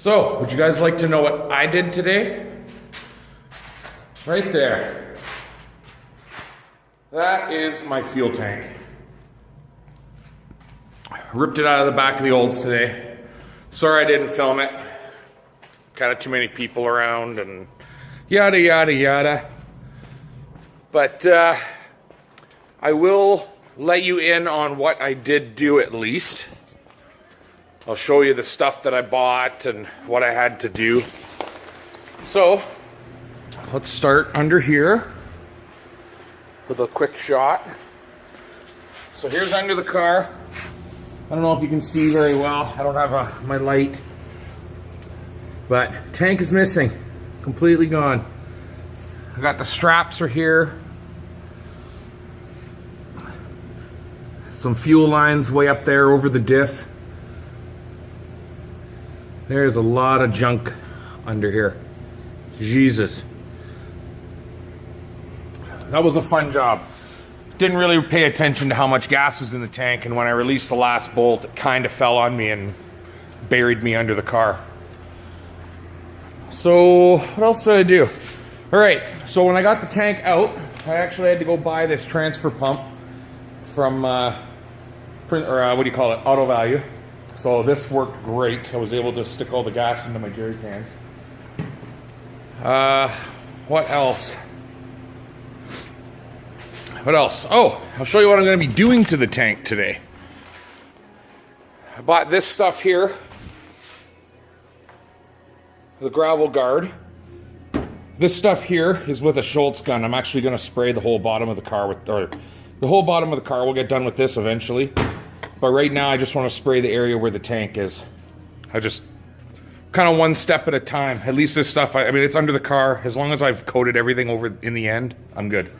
So, would you guys like to know what I did today? Right there. That is my fuel tank. Ripped it out of the back of the Olds today. Sorry I didn't film it. Kind of too many people around and yada yada yada. But I will let you in on what I did do at least. I'll show you the stuff that I bought and what I had to do. So, let's start under here with a quick shot. So here's under the car. I don't know if you can see very well. I don't have my light. But tank is missing. Completely gone. I got the straps are here. Some fuel lines way up there over the diff. There's a lot of junk under here. Jesus. That was a fun job. Didn't really pay attention to how much gas was in the tank, and when I released the last bolt, it kind of fell on me and buried me under the car. So, what else did I do? Alright, so when I got the tank out, I actually had to go buy this transfer pump from, Auto Value. So this worked great. I was able to stick all the gas into my jerry cans. What else? What else? Oh, I'll show you what I'm going to be doing to the tank today. I bought this stuff here. The gravel guard. This stuff here is with a Schultz gun. I'm actually going to spray the whole bottom of the car with, or the whole bottom of the car. We'll get done with this eventually. But right now I just want to spray the area where the tank is. I just kind of one step at a time. At least this stuff, I mean, it's under the car. As long as I've coated everything over in the end, I'm good.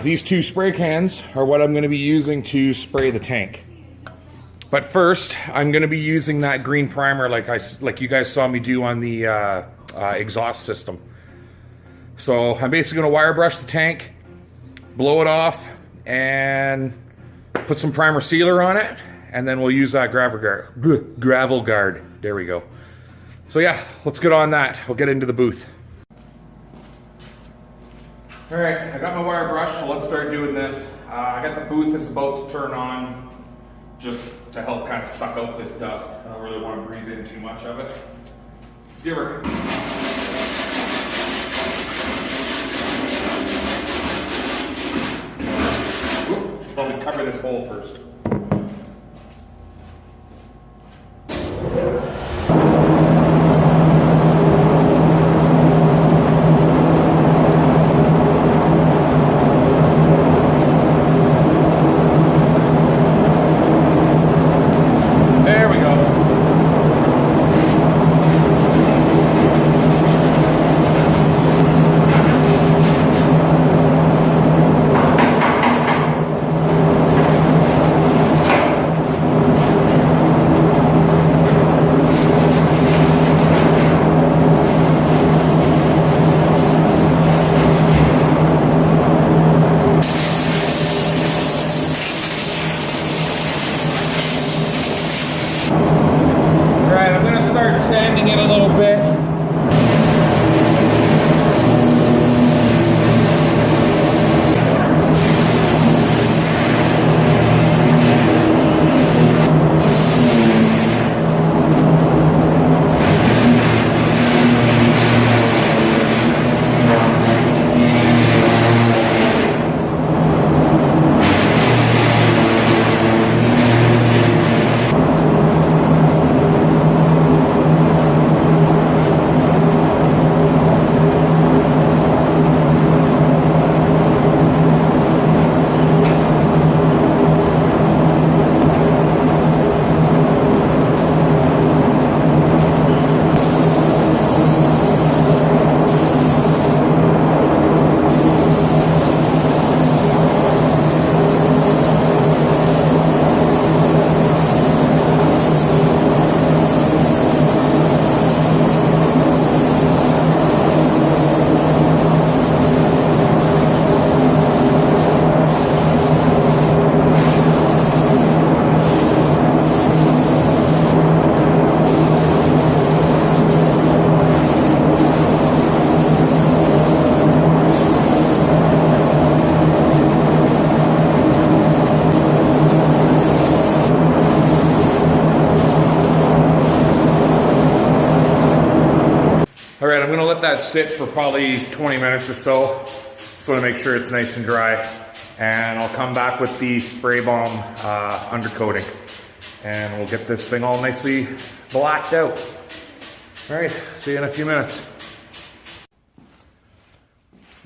These two spray cans are what I'm going to be using to spray the tank. But first, I'm going to be using that green primer like you guys saw me do on the exhaust system. So I'm basically going to wire brush the tank, blow it off, and put some primer sealer on it, and then we'll use that gravel guard. There we go. So yeah, let's get on that. We'll get into the booth. All right, I got my wire brush, so let's start doing this. I got the booth that's about to turn on just to help kind of suck out this dust. I don't really want to breathe in too much of it. Let's give her. Should probably cover this hole first. Sanding it a little bit. All right, I'm gonna let that sit for probably 20 minutes or so. Just wanna make sure it's nice and dry. And I'll come back with the spray bomb undercoating. And we'll get this thing all nicely blacked out. All right, see you in a few minutes.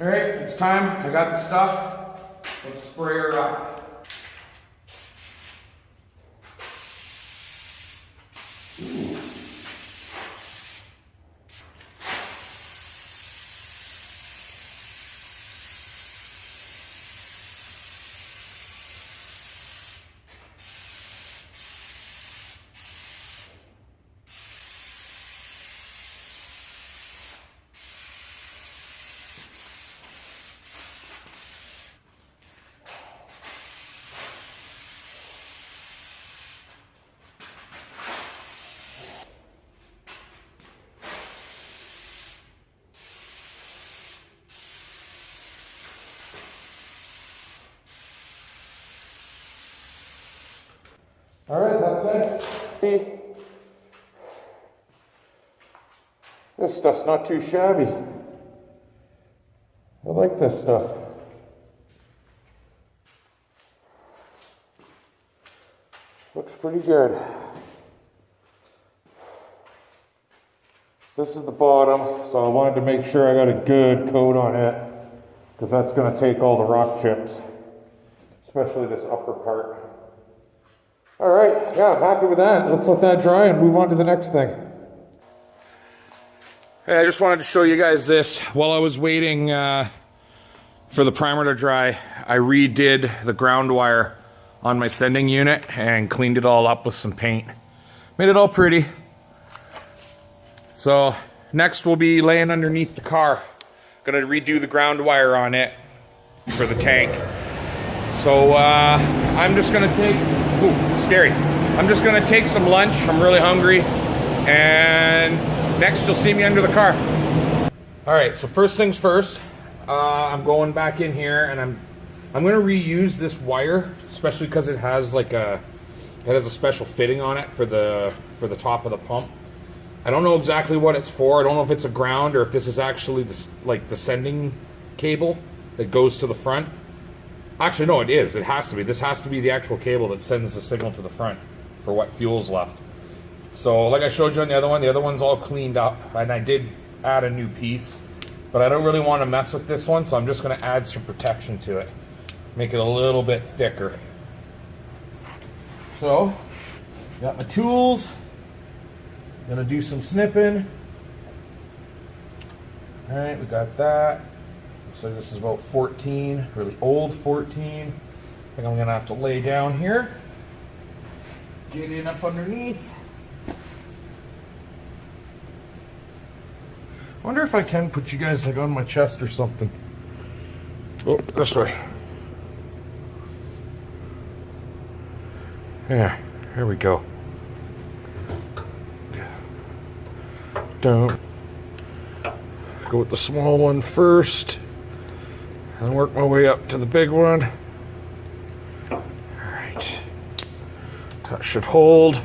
All right, it's time. I got the stuff. Let's spray her up. Ooh. All right, that's it. This stuff's not too shabby. I like this stuff. Looks pretty good. This is the bottom, so I wanted to make sure I got a good coat on it, because that's going to take all the rock chips, especially this upper part. All right, yeah, I'm happy with that. Let's let that dry and move on to the next thing. Hey, I just wanted to show you guys this. While I was waiting for the primer to dry, I redid the ground wire on my sending unit and cleaned it all up with some paint. Made it all pretty. So next we'll be laying underneath the car. Gonna redo the ground wire on it for the tank. So I'm just gonna take, ooh, scary. I'm just gonna take some lunch. I'm really hungry. And next you'll see me under the car. All right, so first things first, I'm going back in here and I'm gonna reuse this wire, especially because it has like a special fitting on it for the top of the pump. I don't know exactly what it's for. I don't know if it's a ground or if this is actually the sending cable that goes to the front. Actually, no, it is. It has to be. This has to be the actual cable that sends the signal to the front for what fuel's left. So, like I showed you on the other one's all cleaned up, and I did add a new piece, but I don't really want to mess with this one, so I'm just going to add some protection to it, make it a little bit thicker. So, got my tools. Gonna do some snipping. All right, we got that. So this is about 14, really old 14. I think I'm gonna have to lay down here. Get in up underneath. Wonder if I can put you guys like on my chest or something. Oh, this way. Yeah, here we go. Down. Go with the small one first, and work my way up to the big one. All right, that should hold.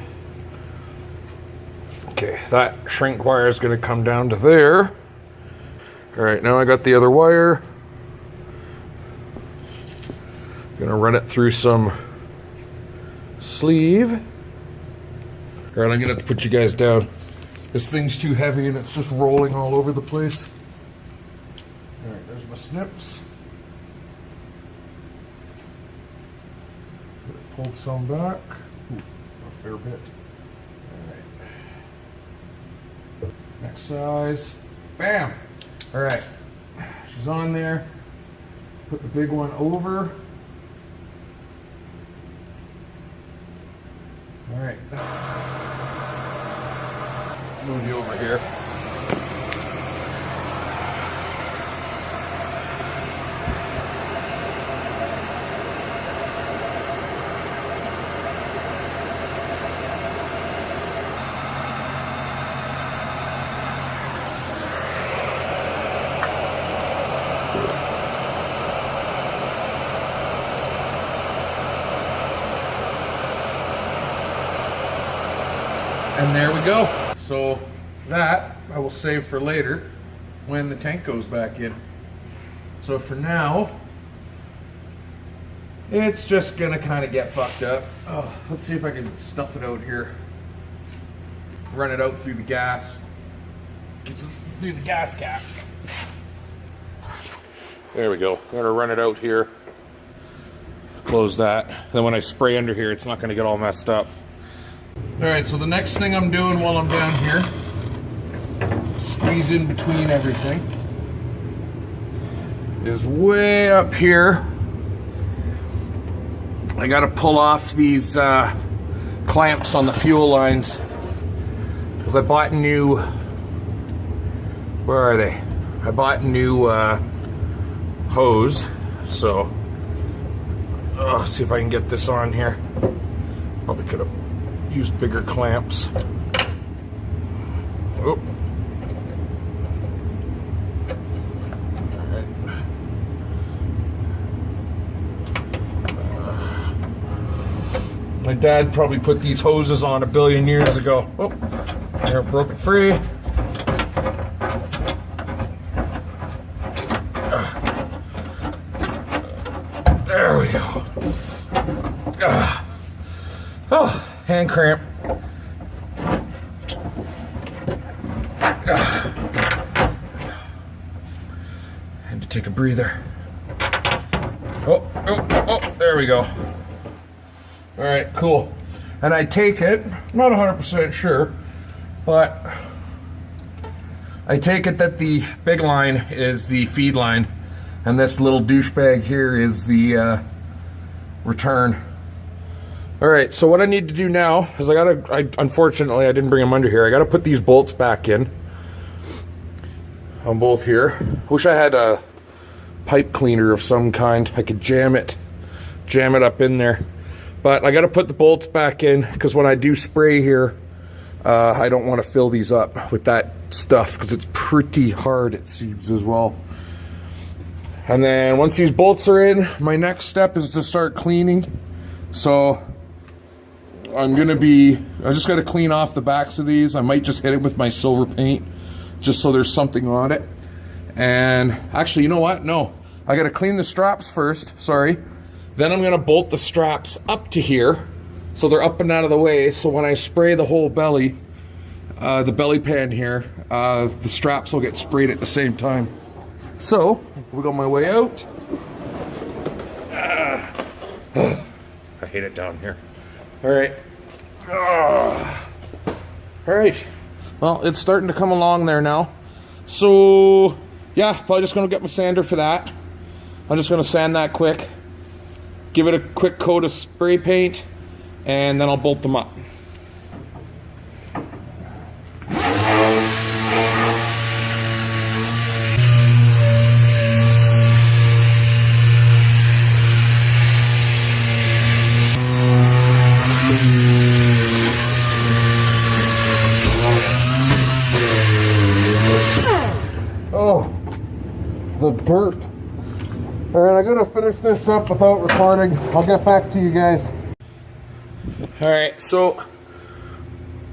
Okay, that shrink wire is going to come down to there. All right, now I got the other wire. Gonna run it through some sleeve. All right, I'm gonna have to put you guys down. This thing's too heavy and it's just rolling all over the place. All right, there's my snips. Pulled some back. Ooh, a fair bit. All right. Next size. Bam! All right, she's on there. Put the big one over. All right. Move you over here. And there we go. So that I will save for later when the tank goes back in. So for now, it's just gonna kind of get fucked up. Oh, let's see if I can stuff it out here. Run it out through the gas. Get through the gas cap. There we go. I'm gonna run it out here. Close that. Then when I spray under here, it's not gonna get all messed up. All right, so the next thing I'm doing while I'm down here, squeeze in between everything, is way up here. I gotta pull off these clamps on the fuel lines because I bought new, where are they? I bought new hose, so see if I can get this on here. Probably could have used bigger clamps. Oh. My dad probably put these hoses on a billion years ago. Oh, they're broken free. There we go. Oh, hand cramp. Had to take a breather. Oh, there we go. All right, cool. And I take it, not 100% sure, but I take it that the big line is the feed line, and this little douchebag here is the return. All right, so what I need to do now is unfortunately I didn't bring them under here. I gotta put these bolts back in on both here. Wish I had a pipe cleaner of some kind. I could jam it up in there. But I got to put the bolts back in because when I do spray here, I don't want to fill these up with that stuff because it's pretty hard, it seems, as well. And then once these bolts are in, my next step is to start cleaning. So I'm just got to clean off the backs of these. I might just hit it with my silver paint just so there's something on it. And actually, you know what? No, I got to clean the straps first, sorry. Then I'm gonna bolt the straps up to here so they're up and out of the way, so when I spray the whole belly, the belly pan here, the straps will get sprayed at the same time. So, wiggle my way out. I hate it down here. All right. All right. Well, it's starting to come along there now. So, yeah, probably just gonna get my sander for that. I'm just gonna sand that quick. Give it a quick coat of spray paint, and then I'll bolt them up. Oh, the dirt. Alright, I gotta finish this up without recording. I'll get back to you guys. Alright, so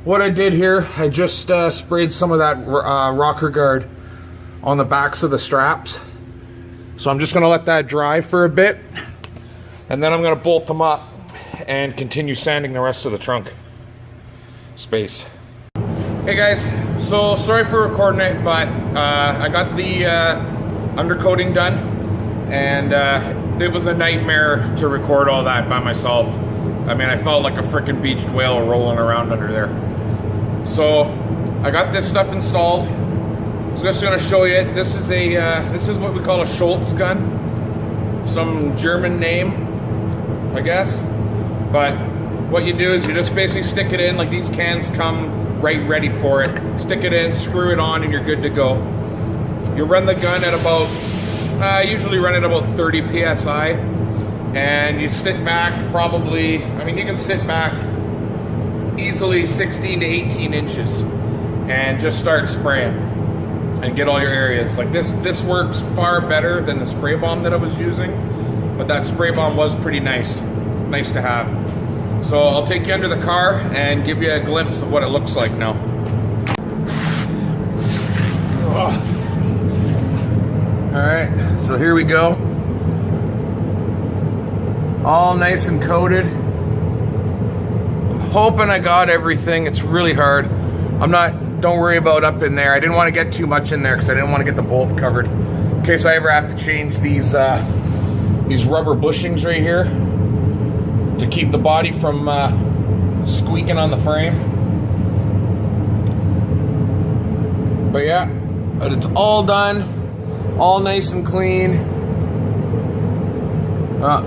what I did here, I just sprayed some of that rocker guard on the backs of the straps. So I'm just gonna let that dry for a bit, and then I'm gonna bolt them up and continue sanding the rest of the trunk space. Hey guys, so sorry for recording it, but I got the undercoating done. And it was a nightmare to record all that by myself. I mean, I felt like a freaking beached whale rolling around under there. So I got this stuff installed. I'm just gonna show you it. This is what we call a Schultz gun. Some German name, I guess. But what you do is you just basically stick it in, like these cans come right ready for it. Stick it in, screw it on, and you're good to go. You run the gun at about I usually run it about 30 PSI, and you sit back probably, I mean, you can sit back easily 16 to 18 inches and just start spraying and get all your areas. Like this works far better than the spray bomb that I was using, but that spray bomb was pretty nice to have. So I'll take you under the car and give you a glimpse of what it looks like now. Alright, so here we go. All nice and coated. I'm hoping I got everything. It's really hard. Don't worry about up in there. I didn't want to get too much in there because I didn't want to get the bolt covered. In case I ever have to change these rubber bushings right here to keep the body from squeaking on the frame. But yeah, but it's all done. All nice and clean.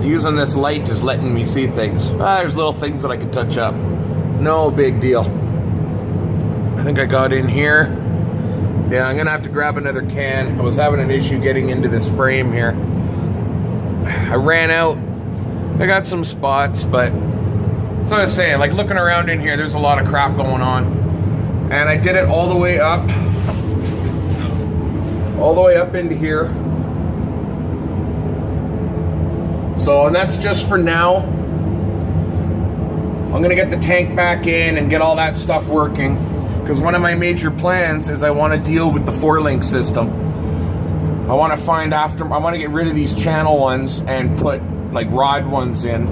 Using this light is letting me see things. There's little things that I can touch up. No big deal. I think I got in here. Yeah, I'm gonna have to grab another can. I was having an issue getting into this frame here. I ran out. I got some spots, but that's what I was saying. Like looking around in here, there's a lot of crap going on. And I did it all the way up. All the way up into here. So, and that's just for now. I'm gonna get the tank back in and get all that stuff working. Because one of my major plans is I want to deal with the 4-link system. I want to get rid of these channel ones and put like rod ones in.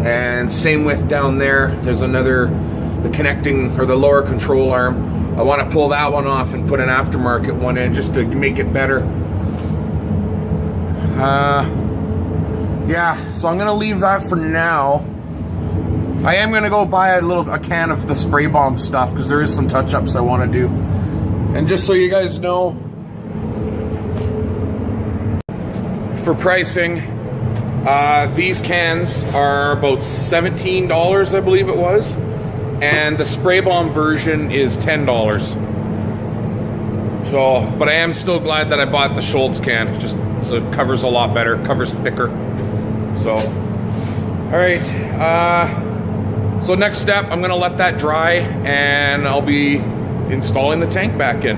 And same with down there, there's the connecting or the lower control arm. I want to pull that one off and put an aftermarket one in just to make it better. Yeah, so I'm gonna leave that for now. I am gonna go buy a can of the spray bomb stuff because there is some touch-ups I want to do. And just so you guys know, for pricing, these cans are about $17, I believe it was. And the spray bomb version is $10. So, but I am still glad that I bought the Schultz can. So it covers a lot better, covers thicker. So, all right. So next step, I'm gonna let that dry, and I'll be installing the tank back in.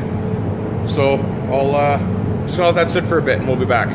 So I'll just gonna let that sit for a bit, and we'll be back.